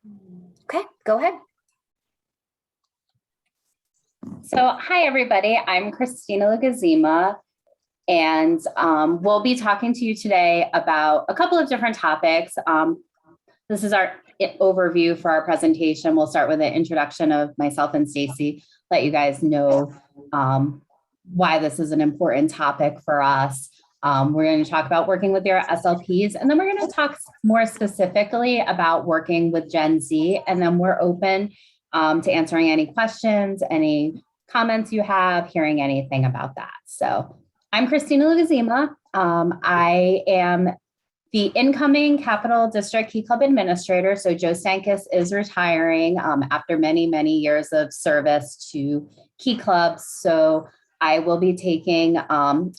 Okay, go ahead. So, hi everybody, I'm Christina Lagazima, and we'll be talking to you today about a couple of different topics. This is our overview for our presentation. We'll start with an introduction of myself and Stacy, let you guys know why this is an important topic for us. We're going to talk about working with your SLPs, and then we're going to talk more specifically about working with Gen Z, and then we're open to answering any questions, any comments you have, hearing anything about that. So I'm Christina Lagazima. I am the incoming Capital District Key Club Administrator. So Joe Stankus is retiring after many, many years of service to Key Clubs. So I will be taking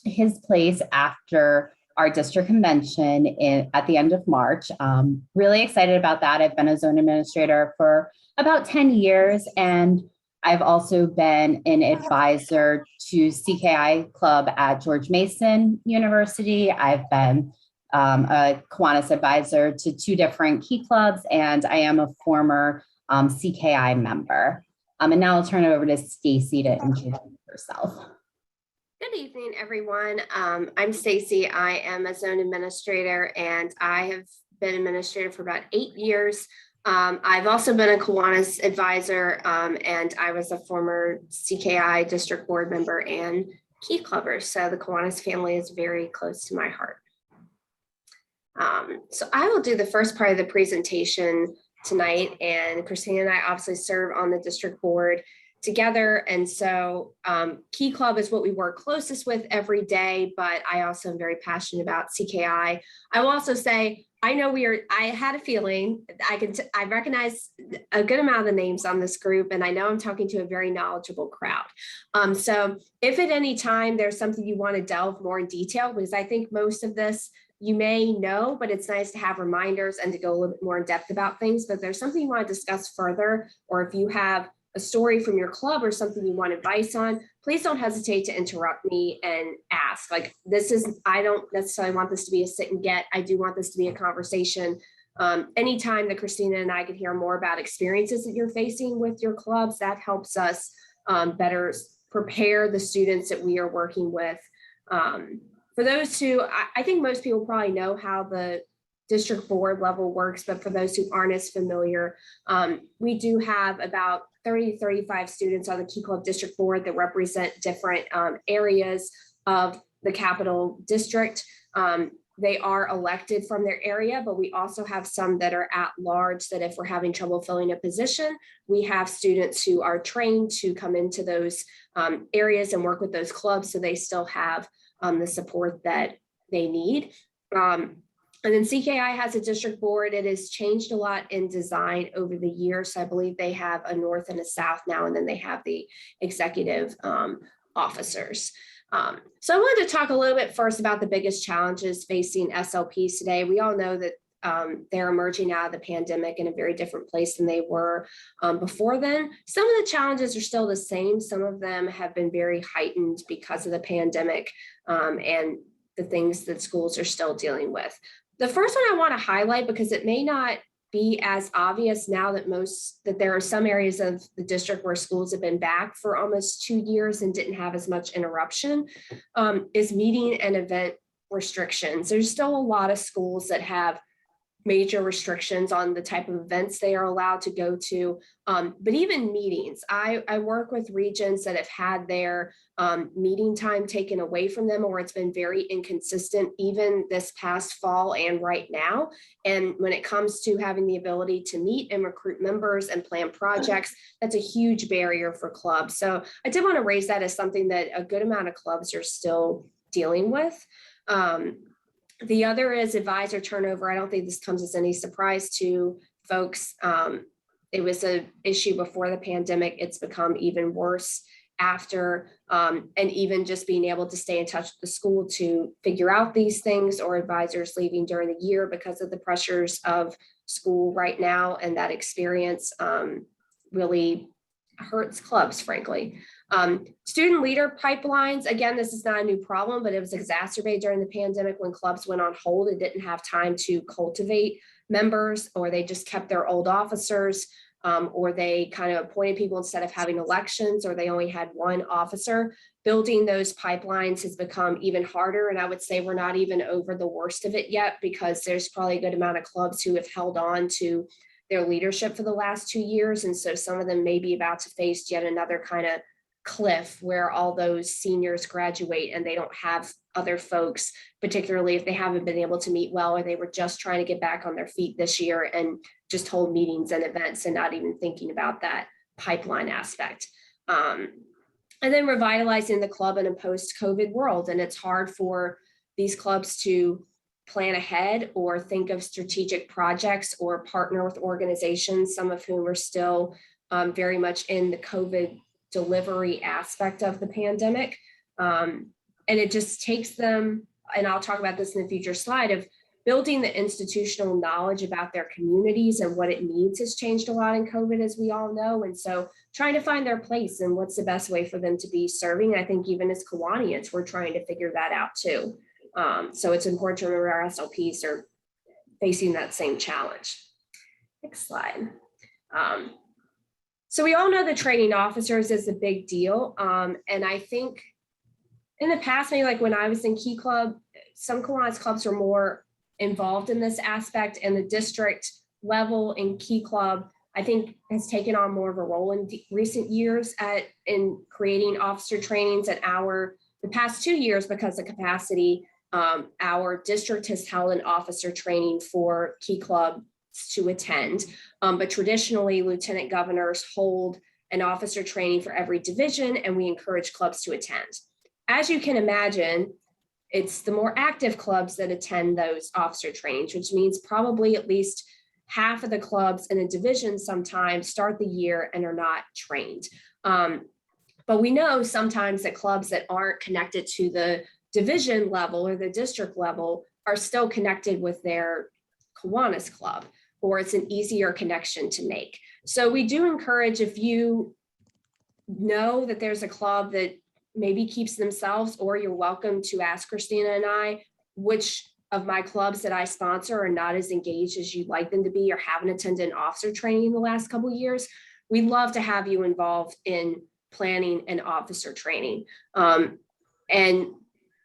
his place after our district convention at the end of March. Really excited about that. I've been a zone administrator for about 10 years, and I've also been an advisor to CKI Club at George Mason University. I've been a Kiwanis advisor to 2 different Key Clubs, and I am a former CKI member. And now I'll turn it over to Stacy to introduce herself. Good evening, everyone. I'm Stacy. I am a zone administrator, and I have been administrator for about 8 years. I've also been a Kiwanis advisor, and I was a former CKI district board member and Key Clubber. So the Kiwanis family is very close to my heart. So I will do the first part of the presentation tonight, and Christina and I obviously serve on the district board together. And so Key Club is what we work closest with every day, but I also am very passionate about CKI. I will also say, I know I had a feeling, I recognize a good amount of the names on this group, and I know I'm talking to a very knowledgeable crowd. So if at any time there's something you want to delve more in detail, because I think most of this you may know, but it's nice to have reminders and to go a little bit more in depth about things. But if there's something you want to discuss further, or if you have a story from your club or something you want advice on, please don't hesitate to interrupt me and ask. Like, I don't necessarily want this to be a sit and get. I do want this to be a conversation. Anytime that Christina and I can hear more about experiences that you're facing with your clubs, that helps us better prepare the students that we are working with. For those who, I think most people probably know how the district board level works, but for those who aren't as familiar, we do have about 30 to 35 students on the Key Club District Board that represent different areas of the Capital District. They are elected from their area, but we also have some that are at large, that if we're having trouble filling a position, we have students who are trained to come into those areas and work with those clubs, so they still have the support that they need. And then CKI has a district board. It has changed a lot in design over the years. So I believe they have a north and a south now, and then they have the executive officers. So I wanted to talk a little bit first about the biggest challenges facing SLPs today. We all know that they're emerging out of the pandemic in a very different place than they were before then. Some of the challenges are still the same. Some of them have been very heightened because of the pandemic and the things that schools are still dealing with. The first one I want to highlight, because it may not be as obvious now that there are some areas of the district where schools have been back for almost 2 years and didn't have as much interruption, is meeting and event restrictions. There's still a lot of schools that have major restrictions on the type of events they are allowed to go to. But even meetings, I work with regions that have had their meeting time taken away from them, or it's been very inconsistent, even this past fall and right now. And when it comes to having the ability to meet and recruit members and plan projects, that's a huge barrier for clubs. So I did want to raise that as something that a good amount of clubs are still dealing with. The other is advisor turnover. I don't think this comes as any surprise to folks. It was an issue before the pandemic. It's become even worse after, and even just being able to stay in touch with the school to figure out these things, or advisors leaving during the year because of the pressures of school right now. And that experience really hurts clubs, frankly. Student leader pipelines, again, this is not a new problem, but it was exacerbated during the pandemic when clubs went on hold and didn't have time to cultivate members, or they just kept their old officers, or they kind of appointed people instead of having elections, or they only had one officer. Building those pipelines has become even harder. And I would say we're not even over the worst of it yet, because there's probably a good amount of clubs who have held on to their leadership for the last 2 years. And so some of them may be about to face yet another kind of cliff where all those seniors graduate and they don't have other folks, particularly if they haven't been able to meet well, or they were just trying to get back on their feet this year and just hold meetings and events and not even thinking about that pipeline aspect. And then revitalizing the club in a post-COVID world. And it's hard for these clubs to plan ahead or think of strategic projects or partner with organizations, some of whom are still very much in the COVID delivery aspect of the pandemic. And it just takes them, and I'll talk about this in a future slide, of building the institutional knowledge about their communities and what it needs has changed a lot in COVID, as we all know. And so trying to find their place and what's the best way for them to be serving. I think even as Kiwanians, we're trying to figure that out too. So it's important to remember our SLPs are facing that same challenge. Next slide. So we all know the training officers is a big deal. And I think in the past, maybe like when I was in Key Club, some Kiwanis clubs were more involved in this aspect, and the district level in Key Club, I think, has taken on more of a role in recent years in creating officer trainings at the past 2 years. Because of capacity, our district has held an officer training for Key Club to attend. But traditionally, lieutenant governors hold an officer training for every division, and we encourage clubs to attend. As you can imagine, it's the more active clubs that attend those officer trainings, which means probably at least half of the clubs in a division sometimes start the year and are not trained. But we know sometimes that clubs that aren't connected to the division level or the district level are still connected with their Kiwanis club, or it's an easier connection to make. So we do encourage, if you know that there's a club that maybe keeps themselves, or you're welcome to ask Christina and I which of my clubs that I sponsor are not as engaged as you'd like them to be, or haven't attended an officer training in the last couple of years. We'd love to have you involved in planning an officer training. And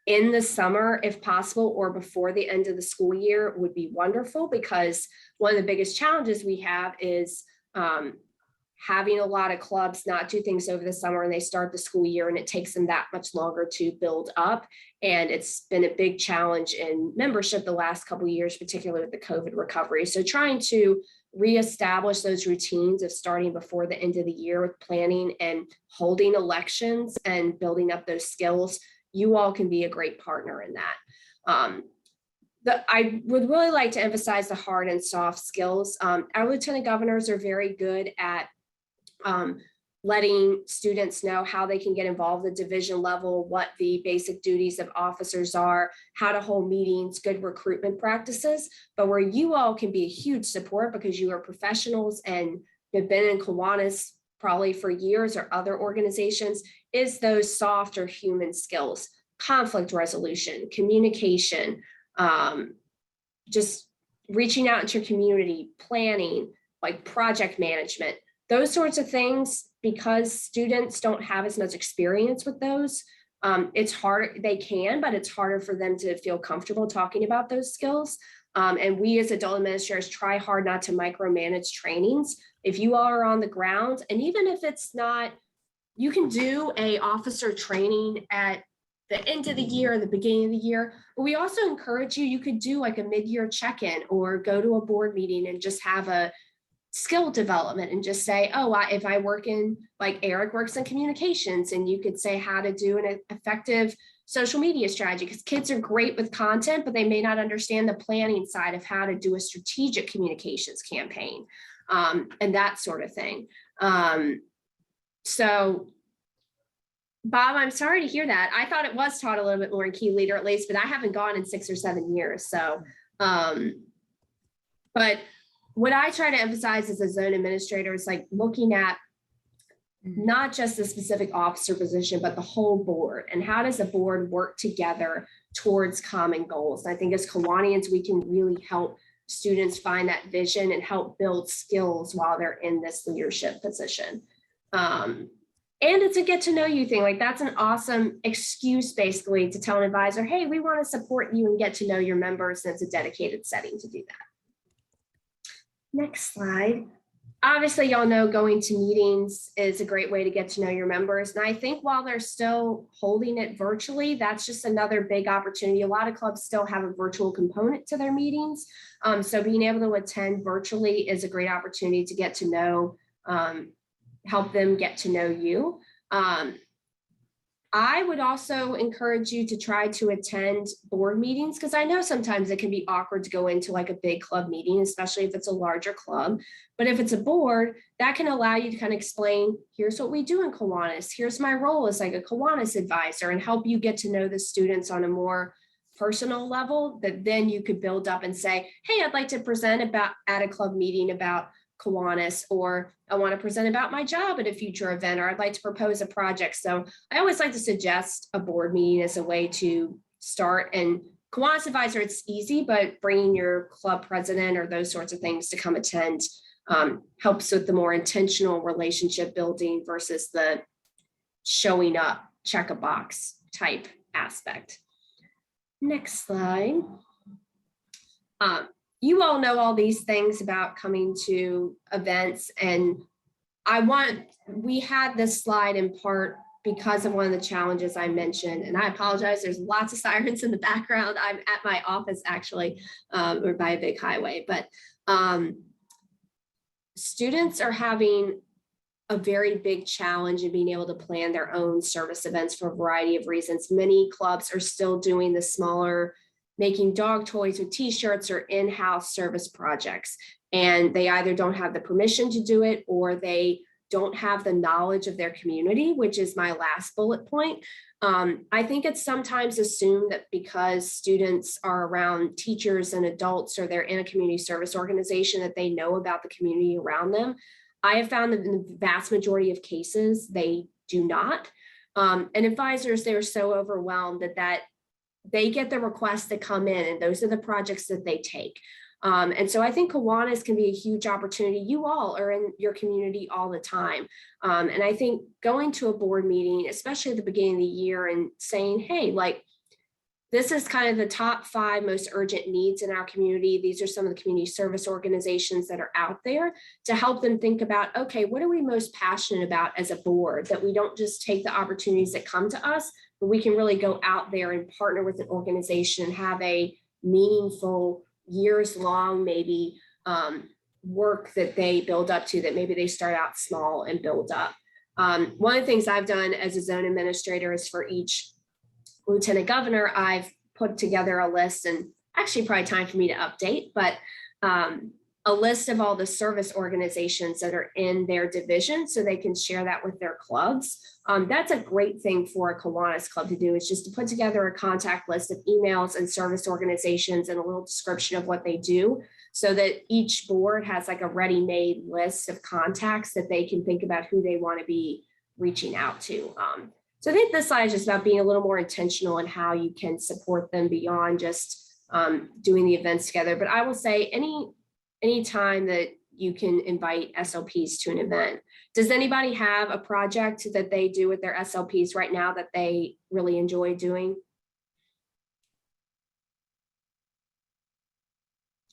in the summer, if possible, or before the end of the school year would be wonderful, because one of the biggest challenges we have is having a lot of clubs not do things over the summer, and they start the school year and it takes them that much longer to build up. And it's been a big challenge in membership the last couple of years, particularly with the COVID recovery. So trying to reestablish those routines of starting before the end of the year with planning and holding elections and building up those skills, you all can be a great partner in that. I would really like to emphasize the hard and soft skills. Our lieutenant governors are very good at letting students know how they can get involved at division level, what the basic duties of officers are, how to hold meetings, good recruitment practices. But where you all can be a huge support, because you are professionals and have been in Kiwanis probably for years or other organizations, is those soft or human skills: conflict resolution, communication, just reaching out into your community, planning, like project management. Those sorts of things, because students don't have as much experience with those, it's hard. They can, but it's harder for them to feel comfortable talking about those skills. And we as adult administrators try hard not to micromanage trainings. If you all are on the ground, and even if it's not, you can do a officer training at the end of the year or the beginning of the year. But we also encourage you could do like a mid-year check-in, or go to a board meeting and just have a skill development and just say, oh, if I work in, like Eric works in communications, and you could say how to do an effective social media strategy, because kids are great with content, but they may not understand the planning side of how to do a strategic communications campaign, and that sort of thing. So Bob, I'm sorry to hear that. I thought it was taught a little bit more in Key Leader at least, but I haven't gone in 6 or 7 years. So, but what I try to emphasize as a zone administrator is like looking at not just the specific officer position, but the whole board, and how does the board work together towards common goals. And I think as Kiwanians, we can really help students find that vision and help build skills while they're in this leadership position. And it's a get to know you thing. Like, that's an awesome excuse basically to tell an advisor, hey, we want to support you and get to know your members. And it's a dedicated setting to do that. Next slide. Obviously, y'all know going to meetings is a great way to get to know your members. And I think while they're still holding it virtually, that's just another big opportunity. A lot of clubs still have a virtual component to their meetings. So being able to attend virtually is a great opportunity to get to know, help them get to know you. I would also encourage you to try to attend board meetings, because I know sometimes it can be awkward to go into like a big club meeting, especially if it's a larger club. But if it's a board, that can allow you to kind of explain, here's what we do in Kiwanis, here's my role as like a Kiwanis advisor, and help you get to know the students on a more personal level that then you could build up and say, hey, I'd like to present about at a club meeting about Kiwanis, or I want to present about my job at a future event, or I'd like to propose a project. So I always like to suggest a board meeting as a way to start. And Kiwanis advisor, it's easy, but bringing your club president or those sorts of things to come attend helps with the more intentional relationship building versus the showing up, check a box type aspect. Next slide. You all know all these things about coming to events, and we had this slide in part because of one of the challenges I mentioned, and I apologize, there's lots of sirens in the background. I'm at my office actually, or by a big highway, but students are having a very big challenge in being able to plan their own service events for a variety of reasons. Many clubs are still doing the smaller, making dog toys with t-shirts or in-house service projects. And they either don't have the permission to do it, or they don't have the knowledge of their community, which is my last bullet point. I think it's sometimes assumed that because students are around teachers and adults, or they're in a community service organization, that they know about the community around them. I have found that in the vast majority of cases, they do not. And advisors, they're so overwhelmed that they get the requests that come in, and those are the projects that they take. And so I think Kiwanis can be a huge opportunity. You all are in your community all the time. And I think going to a board meeting, especially at the beginning of the year, and saying, hey, like, this is kind of the top 5 most urgent needs in our community. These are some of the community service organizations that are out there, to help them think about, okay, what are we most passionate about as a board, that we don't just take the opportunities that come to us, but we can really go out there and partner with an organization and have a meaningful, years long, maybe work that they build up to, that maybe they start out small and build up. One of the things I've done as a zone administrator is, for each lieutenant governor, I've put together a list, and actually probably time for me to update, but a list of all the service organizations that are in their division, so they can share that with their clubs. That's a great thing for a Kiwanis club to do, is just to put together a contact list of emails and service organizations and a little description of what they do, so that each board has like a ready-made list of contacts that they can think about who they want to be reaching out to. So I think this slide is just about being a little more intentional in how you can support them beyond just doing the events together. But I will say, any time that you can invite SLPs to an event. Does anybody have a project that they do with their SLPs right now that they really enjoy doing?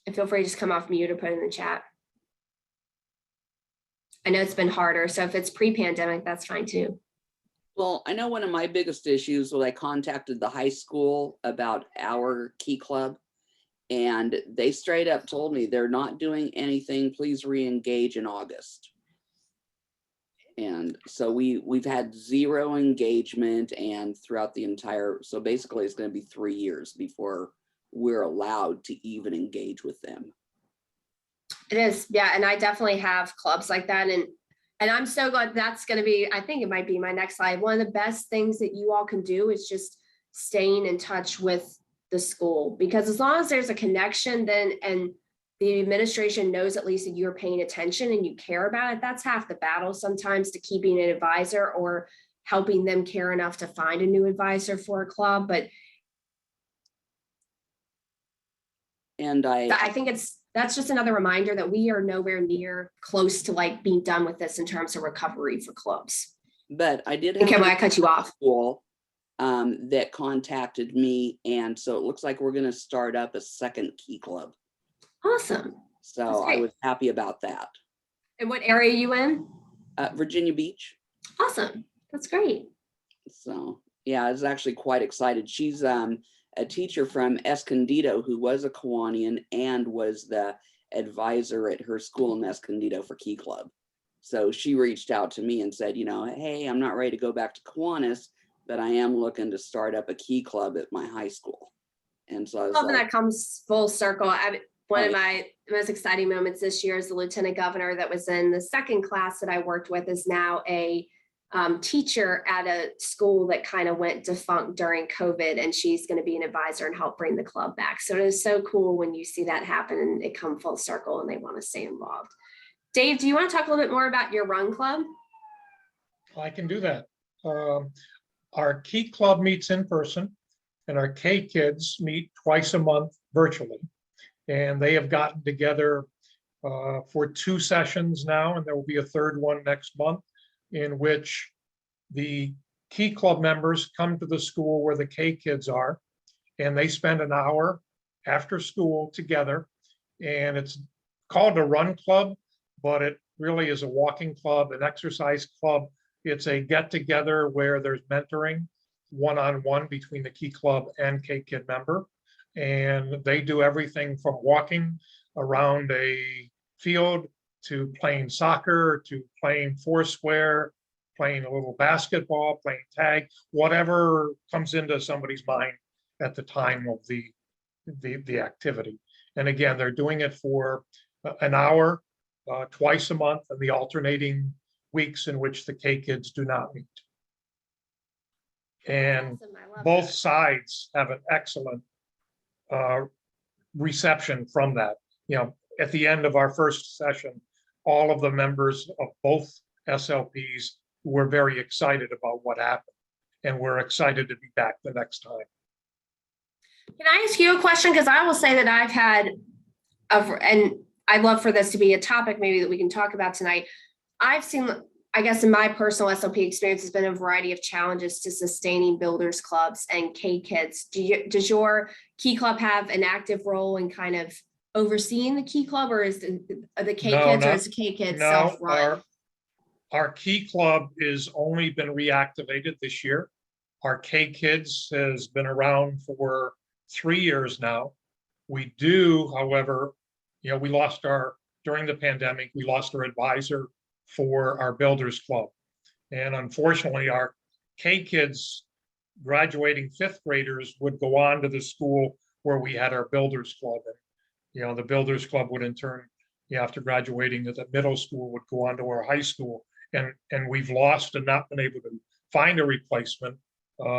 And feel free to just come off mute or put it in the chat. I know it's been harder, so if it's pre-pandemic, that's fine too. Well, I know one of my biggest issues was I contacted the high school about our key club, and they straight up told me they're not doing anything. Please re-engage in August. And so we've had 0 engagement, and throughout the entire, so basically it's going to be 3 years before we're allowed to even engage with them. It is, yeah, and I definitely have clubs like that, and I'm so glad. That's going to be, I think it might be my next slide. One of the best things that you all can do is just staying in touch with the school, because as long as there's a connection, then, and the administration knows at least that you're paying attention and you care about it, that's half the battle sometimes to keeping an advisor or helping them care enough to find a new advisor for a club. But and I think it's that's just another reminder that we are nowhere near close to like being done with this in terms of recovery for clubs. But I did Okay, have well, a I cut you off. school that contacted me, and so it looks like we're going to start up a second Key Club. Awesome. So That's I great. was happy about that. And what area are you in? Virginia Beach. Awesome. That's great. So yeah, I was actually quite excited. She's a teacher from Escondido who was a Kiwanian and was the advisor at her school in Escondido for Key Club. So she reached out to me and said, you know, hey, I'm not ready to go back to Kiwanis, but I am looking to start up a Key Club at my high school. And so I was Love when like, that comes full circle. One Oh, of yeah. my most exciting moments this year is the lieutenant governor that was in the second class that I worked with is now a teacher at a school that kind of went defunct during COVID, and she's going to be an advisor and help bring the club back. So it is so cool when you see that happen and it come full circle and they want to stay involved. Dave, do you want to talk a little bit more about your run club? I can do that. Our Key Club meets in person and our K Kids meet twice a month virtually. And they have gotten together for 2 sessions now, and there will be a third one next month in which the Key Club members come to the school where the K Kids are, and they spend an hour after school together. And it's called a run club, but it really is a walking club, an exercise club. It's a get together where there's mentoring one-on-one between the Key Club and K Kid member. And they do everything from walking around a field to playing soccer, to playing foursquare, playing a little basketball, playing tag, whatever comes into somebody's mind at the time of the activity. And again, they're doing it for an hour twice a month, and the alternating weeks in which the K Kids do not meet. And Awesome. I love both that. sides have an excellent reception from that. You know, at the end of our first session, all of the members of both SLPs were very excited about what happened, and we're excited to be back the next time. Can I ask you a question? Because I will say that I've had, and I'd love for this to be a topic maybe that we can talk about tonight. I've seen, I guess in my personal SLP experience, has been a variety of challenges to sustaining builders clubs and K Kids. Does your Key Club have an active role in kind of overseeing the Key Club, or is the K Kids, or is the K Kids self-run? Our Key Club is only been reactivated this year. Our K Kids has been around for 3 years now. We do, however, you know, during the pandemic, we lost our advisor for our Builders Club. And unfortunately, our K Kids graduating 5th graders would go on to the school where we had our Builders Club. And, you know, the Builders Club would in turn, after graduating at the middle school, would go on to our high school. And we've lost and not been able to find a replacement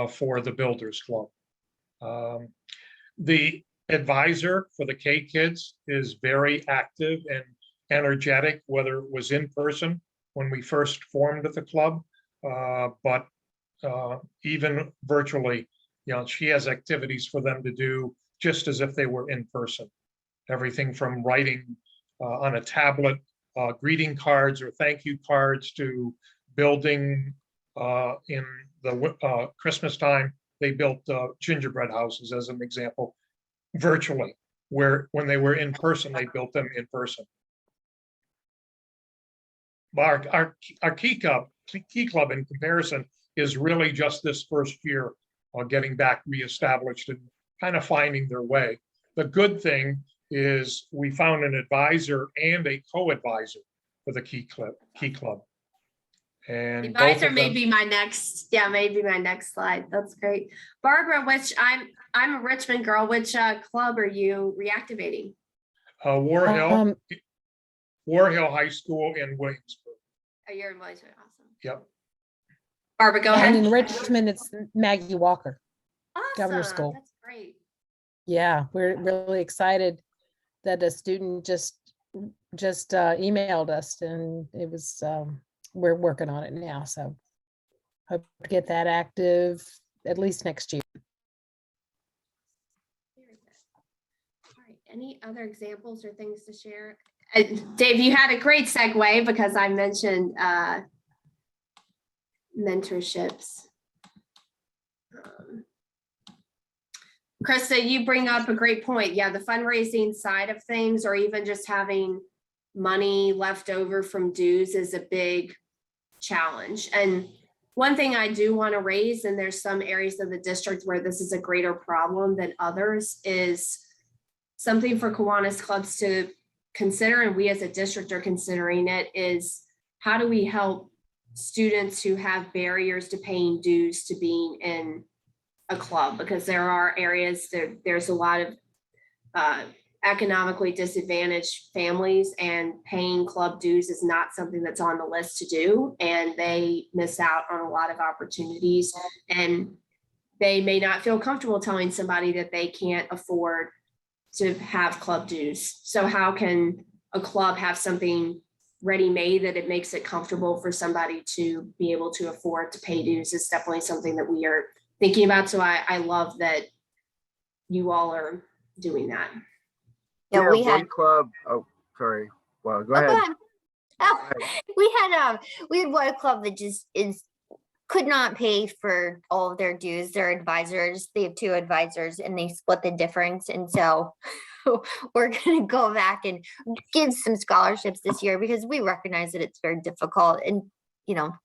for the Builders Club. The advisor for the K Kids is very active and energetic, whether it was in person when we first formed the club, but even virtually, you know, she has activities for them to do just as if they were in person. Everything from writing on a tablet, greeting cards or thank you cards, to building in the Christmas time. They built gingerbread houses, as an example, virtually, where when they were in person, they built them in person. But our Key Club in comparison is really just this first year getting back reestablished and kind of finding their way. The good thing is we found an advisor and a co-advisor for the Key Club. And Advisor may be my next, maybe my next slide. That's great. Barbara, which I'm a Richmond girl. Which club are you reactivating? War Hill High School in Williamsburg. Oh, you're in Williamsburg. Awesome. Yep. Barbara, go ahead. And in Richmond, it's Maggie Walker. Awesome. Governor School. That's great. Yeah, we're really excited that a student just emailed us, and it was we're working on it now. So hope to get that active at least next year. Very good. All right. Any other examples or things to share? Dave, you had a great segue because I mentioned mentorships. Krista, you bring up a great point. Yeah, the fundraising side of things, or even just having money left over from dues, is a big challenge. And one thing I do want to raise, and there's some areas of the district where this is a greater problem than others, is something for Kiwanis clubs to consider, and we as a district are considering it, is how do we help students who have barriers to paying dues to being in a club? Because there are areas there's a lot of economically disadvantaged families, and paying club dues is not something that's on the list to do, and they miss out on a lot of opportunities, and they may not feel comfortable telling somebody that they can't afford to have club dues. So how can a club have something ready-made that it makes it comfortable for somebody to be able to afford to pay dues? Is definitely something that we are thinking about. So I love that you all are doing that. Yeah, we one had. club. Oh, sorry. Well, go Oh, ahead. go ahead. Oh, Go ahead. we had one club that just could not pay for all of their dues. Their advisors, they have 2 advisors, and they split the difference. And so we're going to go back and give some scholarships this year, because we recognize that it's very difficult, and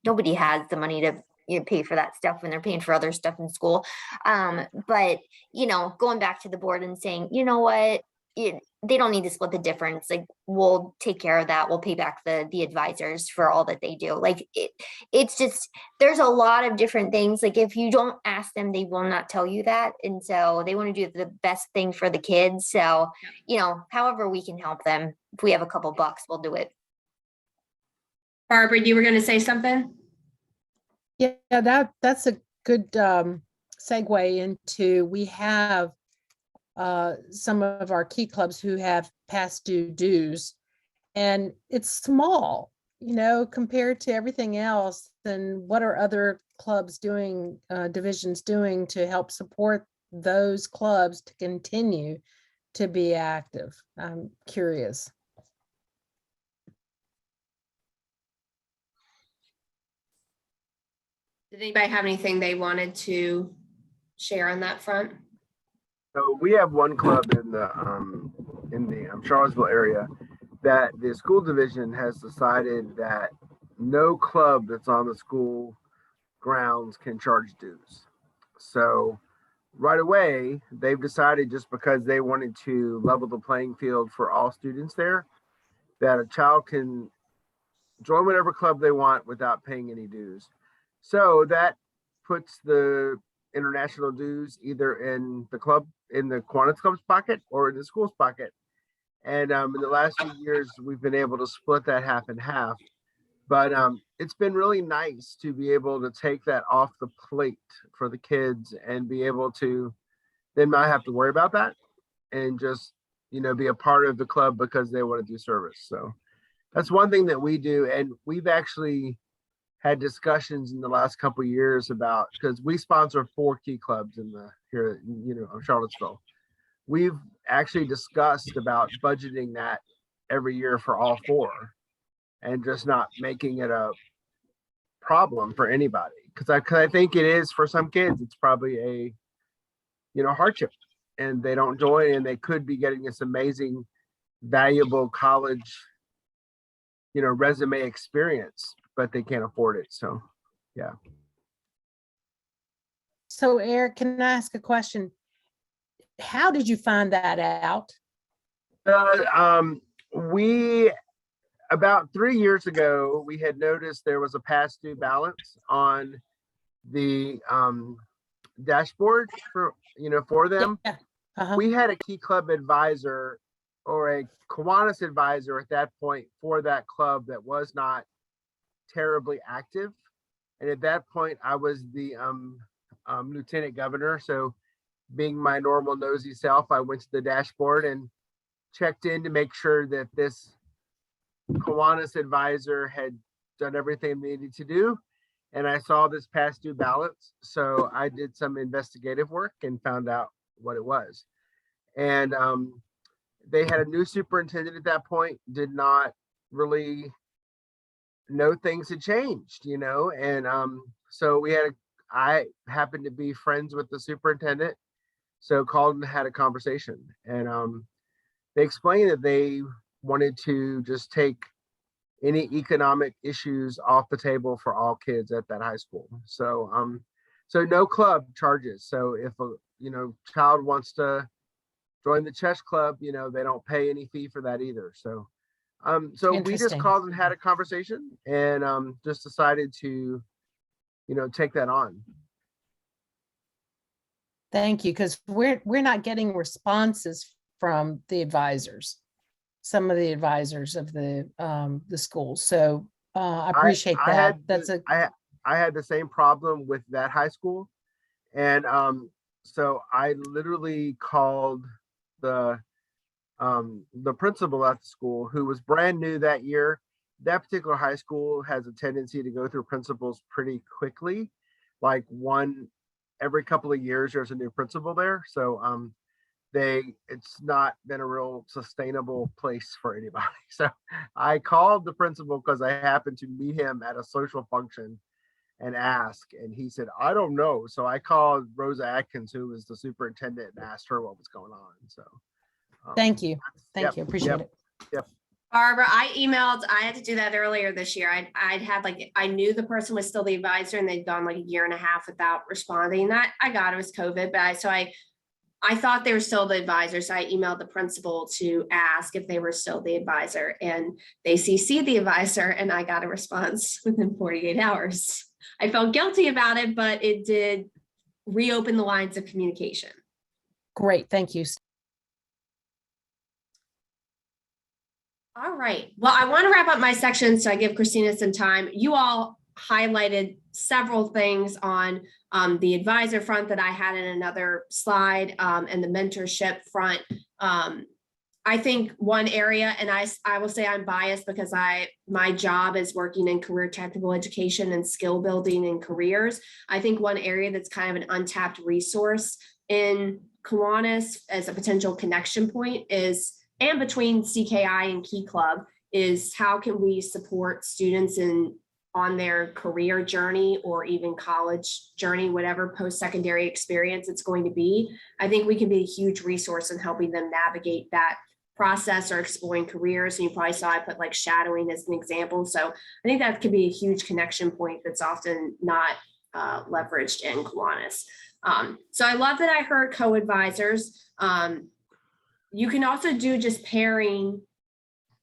nobody has the money to pay for that stuff when they're paying for other stuff in school. But going back to the board and saying, you know what, they don't need to split the difference. Like, we'll take care of that. We'll pay back the advisors for all that they do. Like, it's just, there's a lot of different things. Like, if you don't ask them, they will not tell you that. And so they want to do the best thing for the kids. So, however we can help them, if we have a couple bucks, we'll do it. Barbara, you were going to say something? Yeah, that's a good segue into, we have some of our key clubs who have past due dues, and it's small, compared to everything else. Then what are other clubs doing, divisions doing to help support those clubs to continue to be active? I'm curious. Did anybody have anything they wanted to share on that front? So we have one club in the Charlottesville area that the school division has decided that no club that's on the school grounds can charge dues. So right away, they've decided, just because they wanted to level the playing field for all students there, that a child can join whatever club they want without paying any dues. So that puts the international dues either in the Kiwanis club's pocket or in the school's pocket. And in the last few years, we've been able to split that half and half. But it's been really nice to be able to take that off the plate for the kids and be able to then not have to worry about that, and just, be a part of the club because they want to do service. So that's one thing that we do. And we've actually had discussions in the last couple of years about, because we sponsor 4 key clubs here, Charlottesville. We've actually discussed about budgeting that every year for all 4, and just not making it a problem for anybody. Because I think it is, for some kids, it's probably a, hardship, and they don't join, and they could be getting this amazing, valuable college, resume experience, but they can't afford it. So, yeah. So Eric, can I ask a question? How did you find that out? We, about 3 years ago, we had noticed there was a past due balance on the dashboard for them. Yeah. Uh-huh. We had a key club advisor, or a Kiwanis advisor at that point, for that club that was not terribly active. And at that point, I was the lieutenant governor. So, being my normal nosy self, I went to the dashboard and checked in to make sure that this Kiwanis advisor had done everything they needed to do. And I saw this past due balance. So I did some investigative work and found out what it was. And they had a new superintendent at that point, did not really know things had changed, and so I happened to be friends with the superintendent, so called and had a conversation, and they explained that they wanted to just take any economic issues off the table for all kids at that high school. So no club charges. So if a child wants to join the chess club, they don't pay any fee for that either. So so we just Interesting. called and had a conversation, and just decided to take that on. Thank you, because we're not getting responses from the advisors, some of the advisors of the schools. So I appreciate I that. had I had the same problem with that high school, and so I literally called the principal at the school, who was brand new that year. That particular high school has a tendency to go through principals pretty quickly, like one every couple of years there's a new principal there. So it's not been a real sustainable place for anybody. So I called the principal because I happened to meet him at a social function and ask, and he said, I don't know. So I called Rosa Atkins, who was the superintendent, and asked her what was going on. So Thank you. Thank yep, you. Appreciate yep. it. Barbara, I had to do that earlier this year. I'd had I knew the person was still the advisor and they'd gone like a year and a half without responding. That I got it was COVID, but I thought they were still the advisor. So I emailed the principal to ask if they were still the advisor, and they CC'd the advisor, and I got a response within 48 hours. I felt guilty about it, but it did reopen the lines of communication. Great. Thank you. All right. Well, I want to wrap up my section, so I give Christina some time. You all highlighted several things on the advisor front that I had in another slide, and the mentorship front. I think one area, and I will say I'm biased because my job is working in career technical education and skill building in careers. I think one area that's kind of an untapped resource in Kiwanis as a potential connection point is, and between CKI and Key Club, is how can we support students on their career journey or even college journey, whatever post-secondary experience it's going to be. I think we can be a huge resource in helping them navigate that process or exploring careers. And you probably saw I put like shadowing as an example. So I think that could be a huge connection point that's often not leveraged in Kiwanis. So I love that I heard co-advisors. You can also do just pairing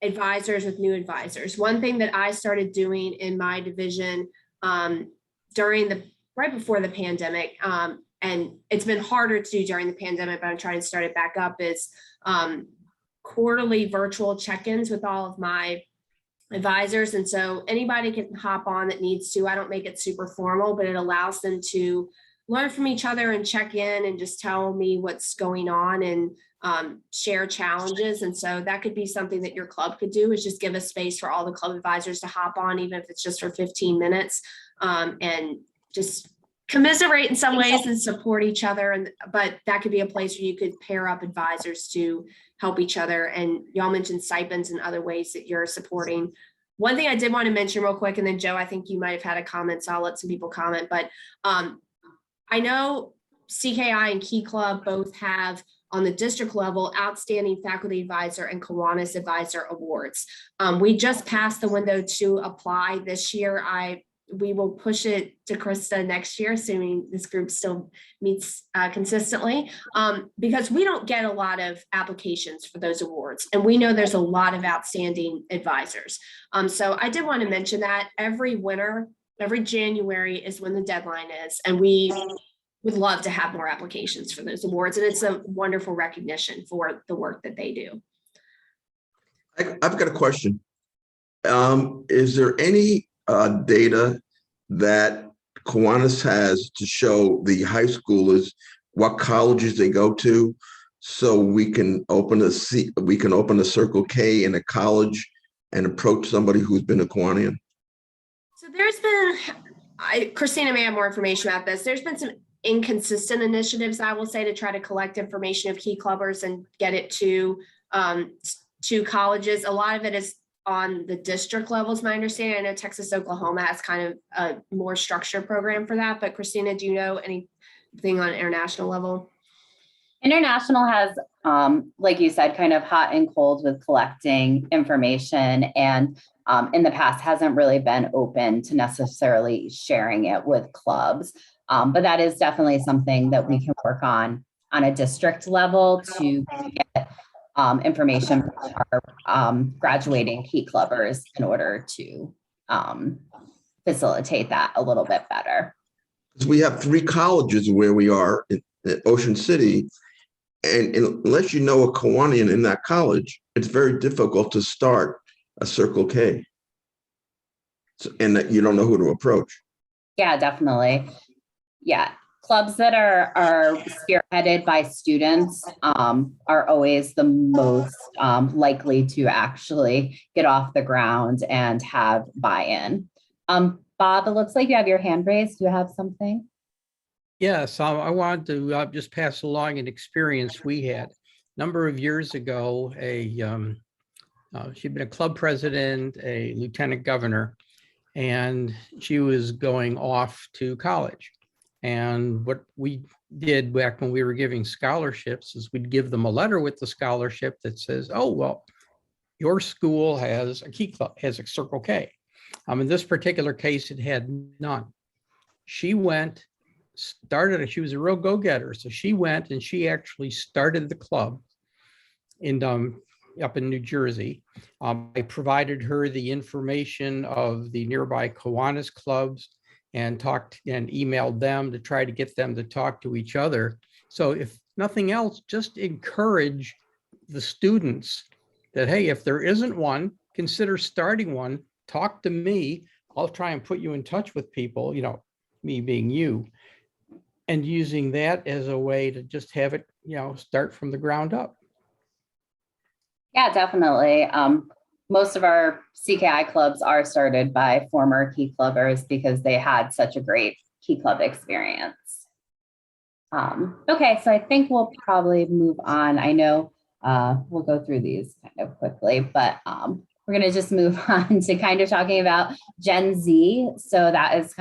advisors with new advisors. One thing that I started doing in my division right before the pandemic, and it's been harder to do during the pandemic, but I'm trying to start it back up, is quarterly virtual check-ins with all of my advisors. And so anybody can hop on that needs to. I don't make it super formal, but it allows them to learn from each other and check in and just tell me what's going on and share challenges. And so that could be something that your club could do, is just give a space for all the club advisors to hop on, even if it's just for 15 minutes, and just commiserate in some ways and support each other. But that could be a place where you could pair up advisors to help each other. And y'all mentioned stipends and other ways that you're supporting. One thing I did want to mention real quick, and then Joe, I think you might have had a comment, so I'll let some people comment, but I know CKI and Key Club both have, on the district level, Outstanding Faculty Advisor and Kiwanis Advisor Awards. We just passed the window to apply this year. We will push it to Krista next year, assuming this group still meets consistently, because we don't get a lot of applications for those awards. And we know there's a lot of outstanding advisors. So I did want to mention that every January is when the deadline is, and we would love to have more applications for those awards. And it's a wonderful recognition for the work that they do. I've got a question. Is there any data that Kiwanis has to show the high schoolers what colleges they go to, so we can open a Circle K in a college and approach somebody who's been a Kiwanian? So there's been, Christina may have more information about this. There's been some inconsistent initiatives, I will say, to try to collect information of Key Clubbers and get it to to colleges. A lot of it is on the district level, is my understanding. I know Texas, Oklahoma has kind of a more structured program for that, but Christina, do you know anything on international level? International has, like you said, kind of hot and cold with collecting information, and in the past hasn't really been open to necessarily sharing it with clubs. But that is definitely something that we can work on a district level to get information from our graduating key clubbers in order to facilitate that a little bit better. We have 3 colleges where we are in Ocean City. And unless you know a Kiwanian in that college, it's very difficult to start a Circle K. And that you don't know who to approach. Yeah, definitely. Yeah. Clubs that are spearheaded by students are always the most likely to actually get off the ground and have buy-in. Bob, it looks like you have your hand raised. Do you have something? Yes, I wanted to just pass along an experience we had. A number of years ago, she'd been a club president, a lieutenant governor, and she was going off to college. And what we did back when we were giving scholarships is we'd give them a letter with the scholarship that says, oh, well, your school has a key club, has a Circle K. In this particular case, it had none. She went, started it. She was a real go-getter. So she went and she actually started the club in up in New Jersey. I provided her the information of the nearby Kiwanis clubs and talked and emailed them to try to get them to talk to each other. So if nothing else, just encourage the students that, hey, if there isn't one, consider starting one. Talk to me. I'll try and put you in touch with people, you know, me being you, and using that as a way to just have it, you know, start from the ground up. Yeah, definitely. Most of our CKI clubs are started by former key clubbers because they had such a great key club experience. Okay, so I think we'll probably move on. I know we'll go through these kind of quickly, but we're going to just move on to kind of talking about Gen Z. So that is,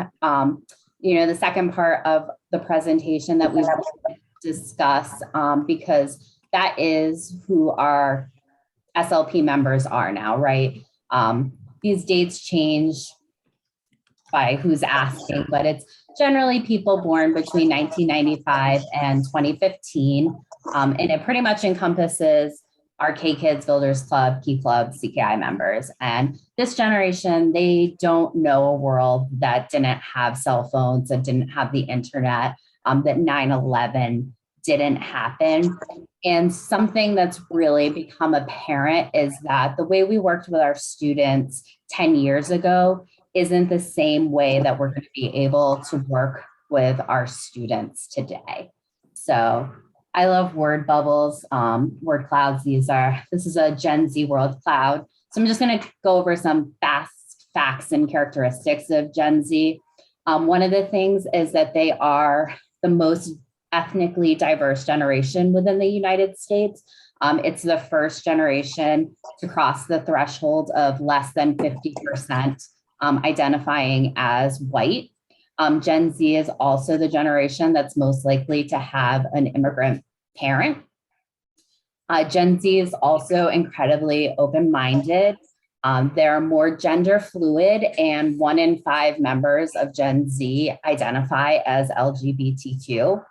you know, the second part of the presentation that we want to discuss because that is who our SLP members are now, right? These dates change by who's asking, but it's generally people born between 1995 and 2015. And it pretty much encompasses our K-Kids, Builders Club, Key Club, CKI members. And this generation, they don't know a world that didn't have cell phones, that didn't have the internet, that 9/11 didn't happen. And something that's really become apparent is that the way we worked with our students 10 years ago isn't the same way that we're going to be able to work with our students today. So I love word bubbles, word clouds. This is a Gen Z world cloud. So I'm just going to go over some fast facts and characteristics of Gen Z. One of the things is that they are the most ethnically diverse generation within the United States. It's the first generation to cross the threshold of less than 50% identifying as white. Gen Z is also the generation that's most likely to have an immigrant parent. Gen Z is also incredibly open-minded. They're more gender fluid, and 1 in 5 members of Gen Z identify as LGBTQ.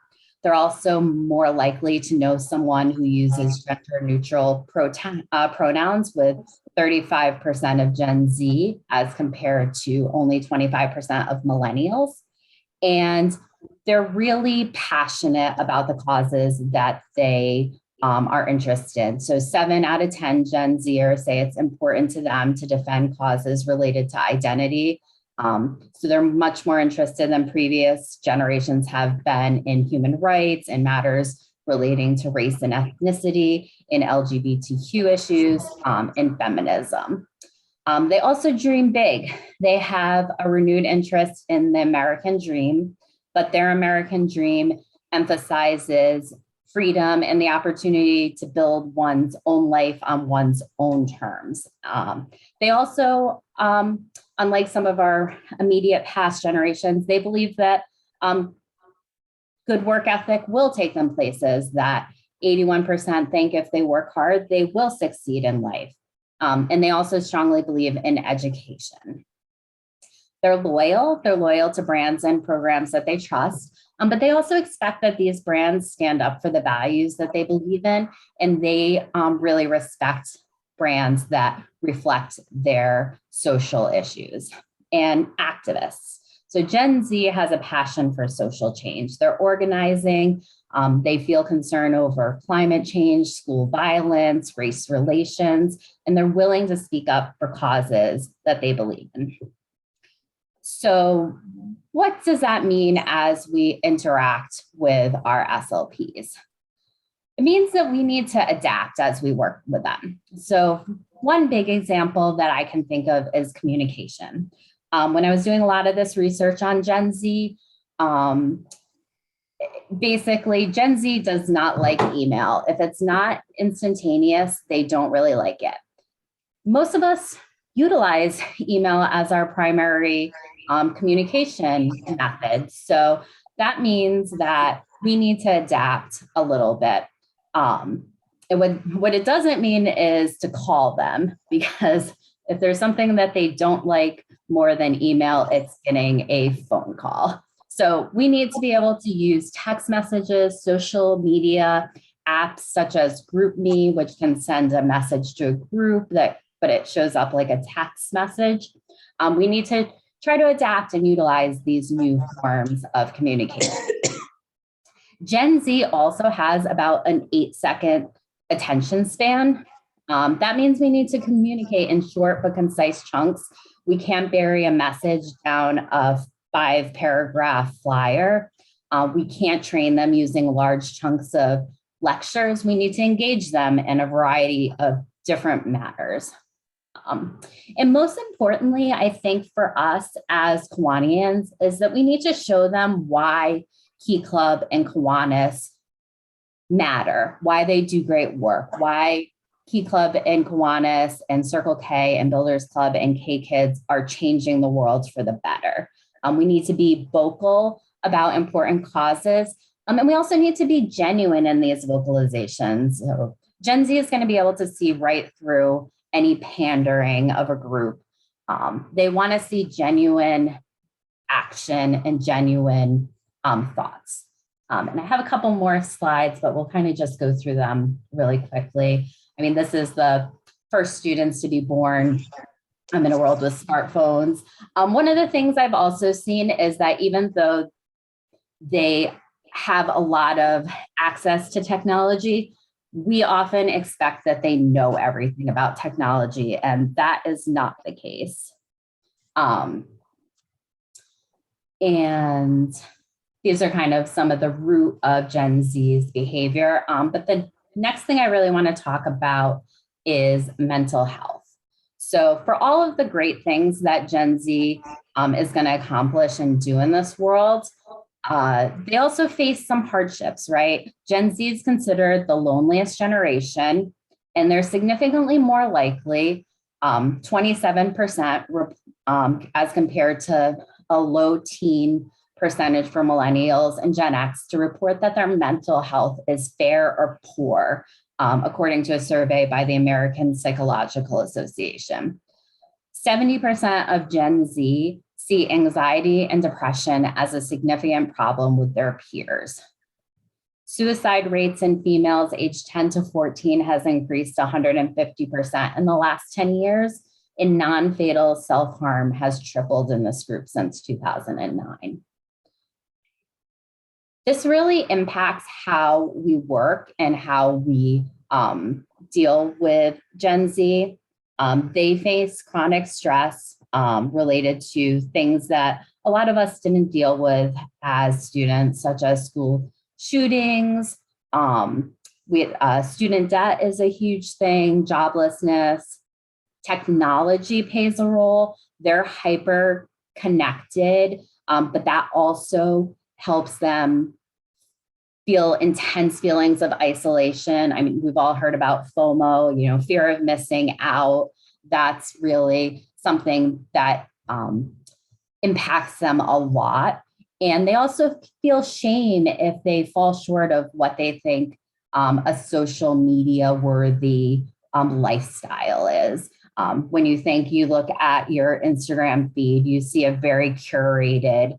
They're also more likely to know someone who uses gender neutral pronouns, with 35% of Gen Z as compared to only 25% of millennials. And they're really passionate about the causes that they are interested in. So 7 out of 10 Gen Zers say it's important to them to defend causes related to identity. So they're much more interested than previous generations have been in human rights and matters relating to race and ethnicity, in LGBTQ issues, in feminism. They also dream big. They have a renewed interest in the American dream, but their American dream emphasizes freedom and the opportunity to build one's own life on one's own terms. They also, unlike some of our immediate past generations, they believe that good work ethic will take them places, that 81% think if they work hard, they will succeed in life. And they also strongly believe in education. They're loyal to brands and programs that they trust, but they also expect that these brands stand up for the values that they believe in, and they really respect brands that reflect their social issues. And activists. So Gen Z has a passion for social change. They're organizing. They feel concern over climate change, school violence, race relations, and they're willing to speak up for causes that they believe in. So what does that mean as we interact with our SLPs? It means that we need to adapt as we work with them. So one big example that I can think of is communication. When I was doing a lot of this research on Gen Z, basically Gen Z does not like email. If it's not instantaneous, they don't really like it. Most of us utilize email as our primary communication method. So that means that we need to adapt a little bit. What it doesn't mean is to call them, because if there's something that they don't like more than email, it's getting a phone call. So we need to be able to use text messages, social media, apps such as GroupMe, which can send a message to a group but it shows up like a text message. We need to try to adapt and utilize these new forms of communication. Gen Z also has about an 8-second attention span. That means we need to communicate in short but concise chunks. We can't bury a message down a 5-paragraph flyer. We can't train them using large chunks of lectures. We need to engage them in a variety of different matters. And most importantly, I think for us as Kiwanians is that we need to show them why Key Club and Kiwanis matter, why they do great work, why Key Club and Kiwanis and Circle K and Builders Club and K Kids are changing the world for the better. We need to be vocal about important causes. And we also need to be genuine in these vocalizations. So Gen Z is going to be able to see right through any pandering of a group. They want to see genuine action and genuine thoughts. And I have a couple more slides, but we'll kind of just go through them really quickly. I mean, this is the first students to be born in a world with smartphones. One of the things I've also seen is that even though they have a lot of access to technology, we often expect that they know everything about technology, and that is not the case. And these are kind of some of the root of Gen Z's behavior. But the next thing I really want to talk about is mental health. So for all of the great things that Gen Z is going to accomplish and do in this world, they also face some hardships, right? Gen Z is considered the loneliest generation, and they're significantly more likely, 27% as compared to a low teen percentage for millennials and Gen X, to report that their mental health is fair or poor, according to a survey by the American Psychological Association. 70% of Gen Z see anxiety and depression as a significant problem with their peers. Suicide rates in females aged 10 to 14 has increased 150% in the last 10 years, and non-fatal self-harm has tripled in this group since 2009. This really impacts how we work and how we deal with Gen Z. They face chronic stress related to things that a lot of us didn't deal with as students, such as school shootings. Student debt is a huge thing, joblessness. Technology plays a role. They're hyper connected, but that also helps them feel intense feelings of isolation. I mean, we've all heard about FOMO, fear of missing out. That's really something that impacts them a lot. And they also feel shame if they fall short of what they think a social media worthy lifestyle is. When you look at your Instagram feed, you see a very curated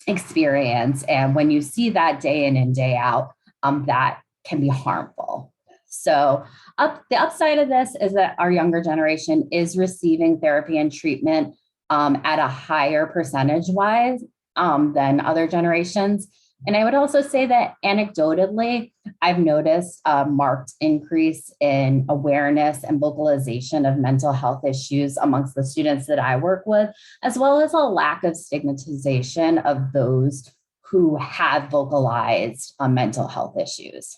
experience. And when you see that day in and day out, that can be harmful. So the upside of this is that our younger generation is receiving therapy and treatment at a higher percentage wise than other generations. And I would also say that anecdotally, I've noticed a marked increase in awareness and vocalization of mental health issues amongst the students that I work with, as well as a lack of stigmatization of those who have vocalized mental health issues.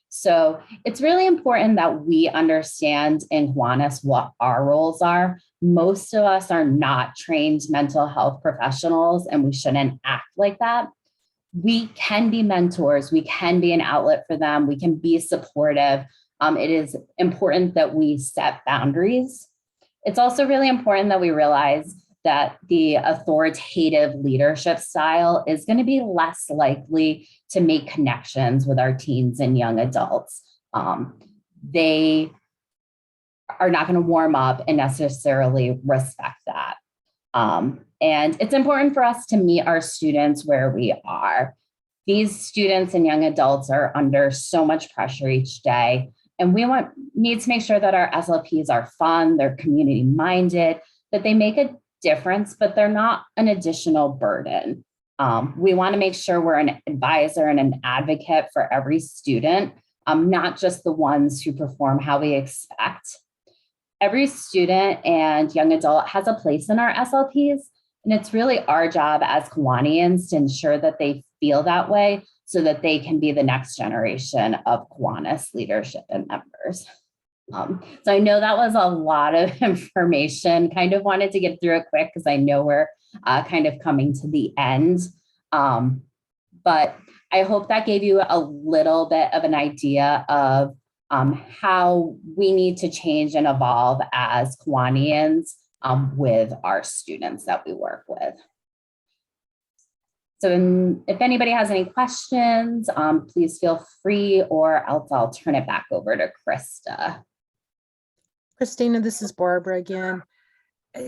So it's really important that we understand in Kiwanis what our roles are. Most of us are not trained mental health professionals, and we shouldn't act like that. We can be mentors. We can be an outlet for them. We can be supportive. It is important that we set boundaries. It's also really important that we realize that the authoritative leadership style is going to be less likely to make connections with our teens and young adults. They are not going to warm up and necessarily respect that. And it's important for us to meet our students where we are. These students and young adults are under so much pressure each day, and we need to make sure that our SLPs are fun, they're community minded, that they make a difference, but they're not an additional burden. We want to make sure we're an advisor and an advocate for every student, not just the ones who perform how we expect. Every student and young adult has a place in our SLPs, and it's really our job as Kiwanians to ensure that they feel that way so that they can be the next generation of Kiwanis leadership and members. So I know that was a lot of information, kind of wanted to get through it quick because I know we're kind of coming to the end. But I hope that gave you a little bit of an idea of how we need to change and evolve as Kiwanians with our students that we work with. So if anybody has any questions, please feel free, or else I'll turn it back over to Krista. Christina, this is Barbara again.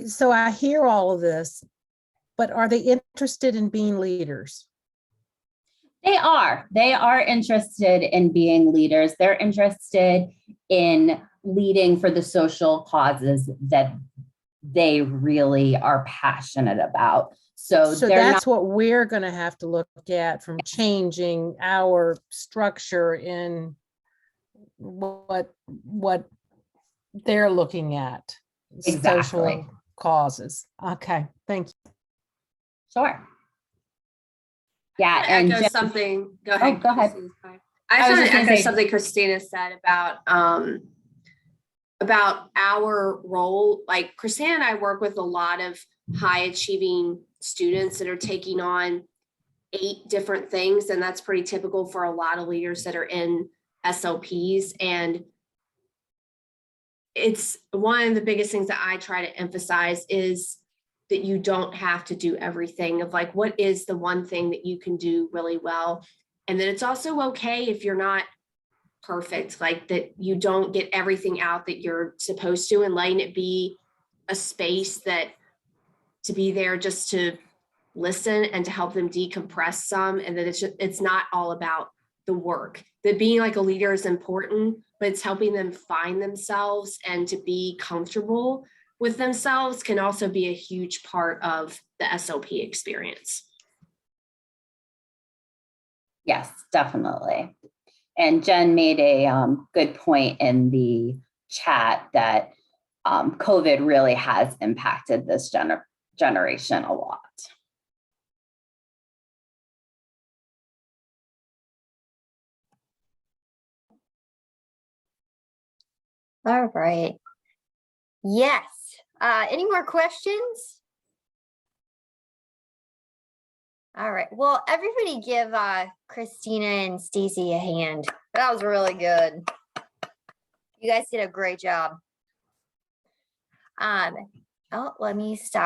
So I hear all of this, but are they interested in being leaders? They are interested in being leaders. They're interested in leading for the social causes that they really are passionate about. So that's what we're going to have to look at from changing our structure in what they're looking at. Exactly. Social causes. Okay, thank you. Sure. Yeah, and echo something. Go ahead. Oh, go ahead. I just want to echo something Christina said about our role. Like Christina and I work with a lot of high achieving students that are taking on 8 different things, and that's pretty typical for a lot of leaders that are in SLPs. And it's one of the biggest things that I try to emphasize is that you don't have to do everything, of like, what is the one thing that you can do really well? And then it's also okay if you're not perfect, like that you don't get everything out that you're supposed to, and letting it be a space that to be there just to listen and to help them decompress some. And that it's not all about the work. That being like a leader is important, but it's helping them find themselves and to be comfortable with themselves can also be a huge part of the SLP experience. Yes, definitely. And Jen made a good point in the chat that COVID really has impacted this generation a lot. All right. Yes. Any more questions? All right. Well, everybody give Christina and Stacy a hand. That was really good. You guys did a great job. Oh, let me stop.